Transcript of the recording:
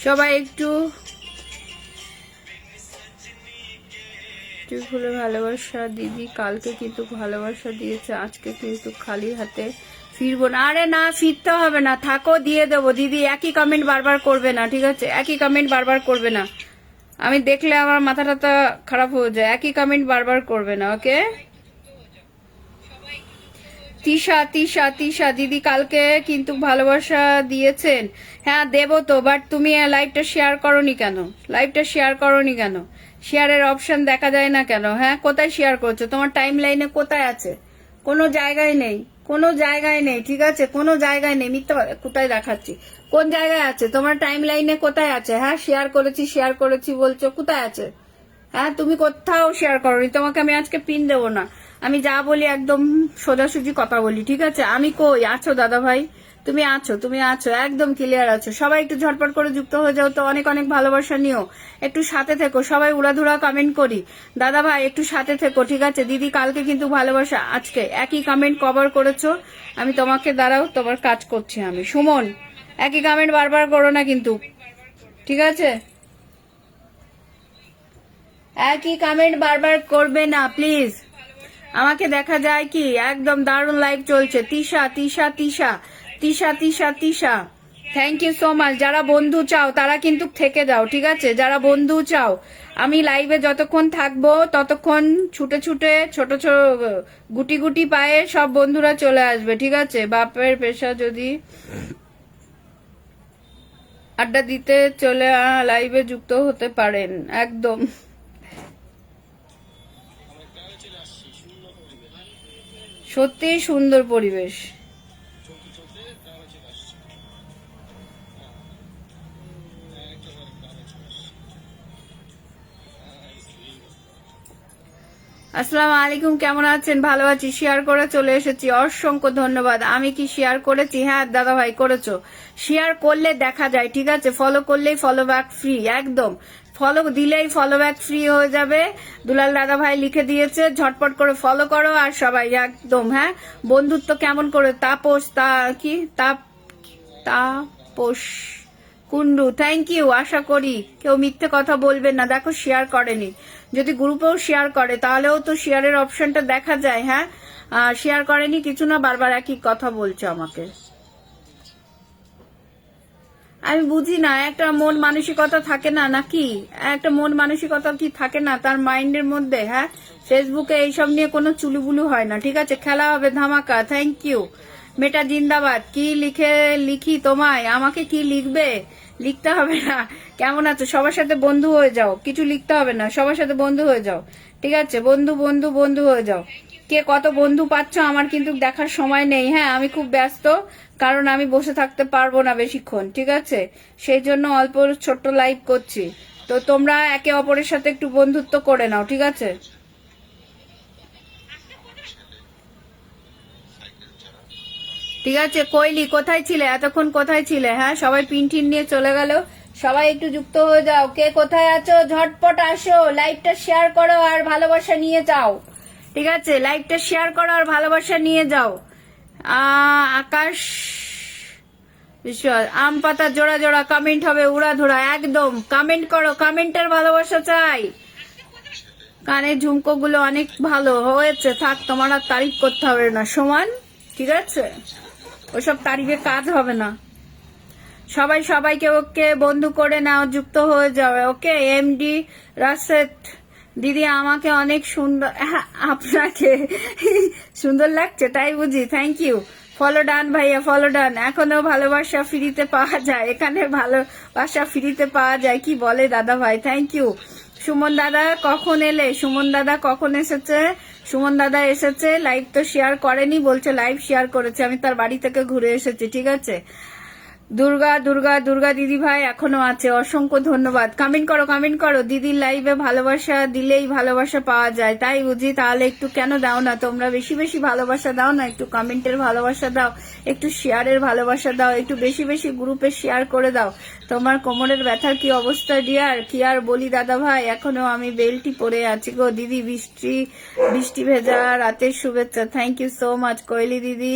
সবাই একটু খুলে ভালোবাসা দিদি। কালকে কিন্তু ভালোবাসা দিয়েছে, আজকে কিন্তু খালি হাতে ফিরবো না। আরে না, ফিরতে হবে না, থাকো, দিয়ে দেবো দিদি। একই কমেন্ট বারবার করবে না, ঠিক আছে? একই কমেন্ট বারবার করবে না, আমি দেখলে আমার মাথা টাথা খারাপ হয়ে যায়। একই কমেন্ট বারবার করবে না, ওকে? তিশা তিশা তিশা দিদি কালকে কিন্তু ভালোবাসা দিয়েছেন। হ্যাঁ দেব তো, বাট তুমি লাইভটা শেয়ার করোনি কেন? লাইভটা শেয়ার করোনি কেন? শেয়ারের অপশন দেখা যায় না কেন? হ্যাঁ, কোথায় শেয়ার করছো? তোমার টাইম লাইনে কোথায় আছে? কোনো জায়গায় নেই, কোনো জায়গায় নেই, ঠিক আছে? কোনো জায়গায় নেই। মিথ্যা কোথায় দেখাচ্ছি? কোন জায়গায় আছে তোমার টাইম লাইনে? কোথায় আছে? হ্যাঁ, শেয়ার করেছি বলছো, কোথায় আছে? হ্যাঁ, তুমি কোথাও শেয়ার করোনি। তোমাকে আমি আজকে পিন দেবো না। আমি যা বলি একদম সোজাসুজি কথা বলি, ঠিক আছে? আমি কই আছো দাদা ভাই? তুমি আছো, তুমি আছো, একদম ক্লিয়ার আছো। সবাই একটু ঝটপট করে যুক্ত হয়ে যাও তো, অনেক অনেক ভালোবাসা নিও। একটু সাথে থেকো, সবাই উড়াধুরা কমেন্ট করি। দাদা ভাই একটু সাথে থেকো, ঠিক আছে? দিদি কালকে কিন্তু ভালোবাসা, আজকে একই কমেন্ট কভার করেছো। আমি তোমাকে দাঁড়াও, তোমার কাজ করছি আমি। সুমন, একই কমেন্ট বারবার করো না কিন্তু, ঠিক আছে? একই কমেন্ট বারবার করবে না প্লিজ। আমাকে দেখা যায় কি একদম দারুণ লাইভ চলছে। Tisha Tisha Tisha Tisha Tisha Tisha, thank you so much. যারা বন্ধু চাও তারা কিন্তু থেকে যাও, ঠিক আছে? যারা বন্ধু চাও, আমি লাইভে যতক্ষণ থাকবো ততক্ষণ ছুটে ছুটে ছোট ছোট গুটি গুটি পায়ে সব বন্ধুরা চলে আসবে, ঠিক আছে? বাপের পেশা যদি আড্ডা দিতে চলে লাইভে যুক্ত হতে পারেন, একদম। সত্যি সুন্দর পরিবেশ। আসসালামু আলাইকুম, কেমন আছেন? ভালো আছি, শেয়ার করে চলে এসেছি, অসংখ্য ধন্যবাদ। আমি কি শেয়ার করেছি? হ্যাঁ দাদা ভাই করেছো। শেয়ার করলে দেখা যায়, ঠিক আছে? ফলো করলেই ফলো ব্যাক ফ্রি, একদম। ফলো দিলেই ফলো ব্যাক ফ্রি হয়ে যাবে। দুলাল দাদা ভাই লিখে দিয়েছে, ঝটপট করে ফলো করো। আর সবাই একদম, হ্যাঁ, বন্ধুত্ব কেমন করে? তাপস কি তাপস কুন্ডু, থ্যাংক ইউ। আশা করি কেউ মিথ্যে কথা বলবেন না। দেখো শেয়ার করেনি, যদি গ্রুপেও শেয়ার করে তাহলেও তো শেয়ারের অপশনটা দেখা যায়। হ্যাঁ, শেয়ার করেনি কিছু না, বারবার একই কথা বলছে আমাকে। আমি বুঝি না, একটা মন মানসিকতা থাকে না নাকি? একটা মন মানসিকতা কি থাকে না তার মাইন্ডের মধ্যে? হ্যাঁ, ফেসবুকে এইসব নিয়ে কোনো চুলুবুলু হয় না, ঠিক আছে? খেলা হবে ধামাকা, থ্যাংক ইউ। মেটা জিন্দাবাদ। কি লিখি তোমায়? আমাকে কি লিখবে? লিখতে হবে না। কেমন আছো? সবার সাথে বন্ধু হয়ে যাও, কিছু লিখতে হবে না, সবার সাথে বন্ধু হয়ে যাও, ঠিক আছে? বন্ধু বন্ধু বন্ধু হয়ে যাও। কে কত বন্ধু পাচ্ছ আমার কিন্তু দেখার সময় নেই। হ্যাঁ, আমি খুব ব্যস্ত, কারণ আমি বসে থাকতে পারবো না বেশিক্ষণ, ঠিক আছে? সেই জন্য অল্প ছোট্ট লাইভ করছি। তো তোমরা একে অপরের সাথে একটু বন্ধুত্ব করে নাও, ঠিক আছে? ঠিক আছে। কইলি কোথায় ছিলে এতক্ষণ? কোথায় ছিলে? হ্যাঁ, সবাই পিনটিন নিয়ে চলে গেল। সবাই একটু যুক্ত হয়ে যাও। কে কোথায় আছো ঝটপট আসো, লাইভটা শেয়ার করো আর ভালোবাসা নিয়ে যাও, ঠিক আছে? লাইভটা শেয়ার করো আর ভালোবাসা নিয়ে যাও। আকাশ বিশ্বাস, আম পাতা জোড়া জোড়া কমেন্ট হবে, উড়াধুরা, একদম। কমেন্ট করো, কমেন্টের ভালোবাসা চাই। কানের ঝুমকো গুলো অনেক ভালো হয়েছে, থাক, তোমার আর তারিফ করতে হবে না সমান, ঠিক আছে? ওসব তারিফে কাজ হবে না। সবাই সবাইকে ওকে বন্ধু করে নাও, যুক্ত হয়ে যাবে, ওকে? এমডি রাশেদ দিদি আমাকে অনেক সুন্দর, আপনাকে সুন্দর লাগছে তাই বুঝি, থ্যাংক ইউ। ফলো ডান ভাইয়া, ফলো ডান। এখনো ভালোবাসা ফ্রিতে পাওয়া যায়, এখানে ভালোবাসা ফ্রিতে পাওয়া যায়, কি বলে দাদা ভাই? Thank you. সুমন দাদা কখন এলে? সুমন দাদা কখন এসেছে? সুমন দাদা এসেছে, লাইভ তো শেয়ার করেনি, বলছে লাইভ শেয়ার করেছে। আমি তার বাড়ি থেকে ঘুরে এসেছি, ঠিক আছে? দুর্গা দুর্গা দুর্গা দিদি ভাই এখনো আছে, অসংখ্য ধন্যবাদ। কমেন্ট করো, কমেন্ট করো। দিদির লাইভে ভালোবাসা দিলেই ভালোবাসা পাওয়া যায় তাই বুঝি? তাহলে একটু কেন দাও না তোমরা? বেশি বেশি ভালোবাসা দাও না, একটু কমেন্টের ভালোবাসা দাও, একটু শেয়ারের ভালোবাসা দাও, একটু বেশি বেশি গ্রুপে শেয়ার করে দাও। তোমার কোমরের ব্যথার কি অবস্থা ডিয়ার? কি আর বলি দাদা ভাই, এখনো আমি বেল্টই পরে আছি গো দিদি। বৃষ্টি ভেজা রাতের শুভেচ্ছা, thank you so much. Koyeli দিদি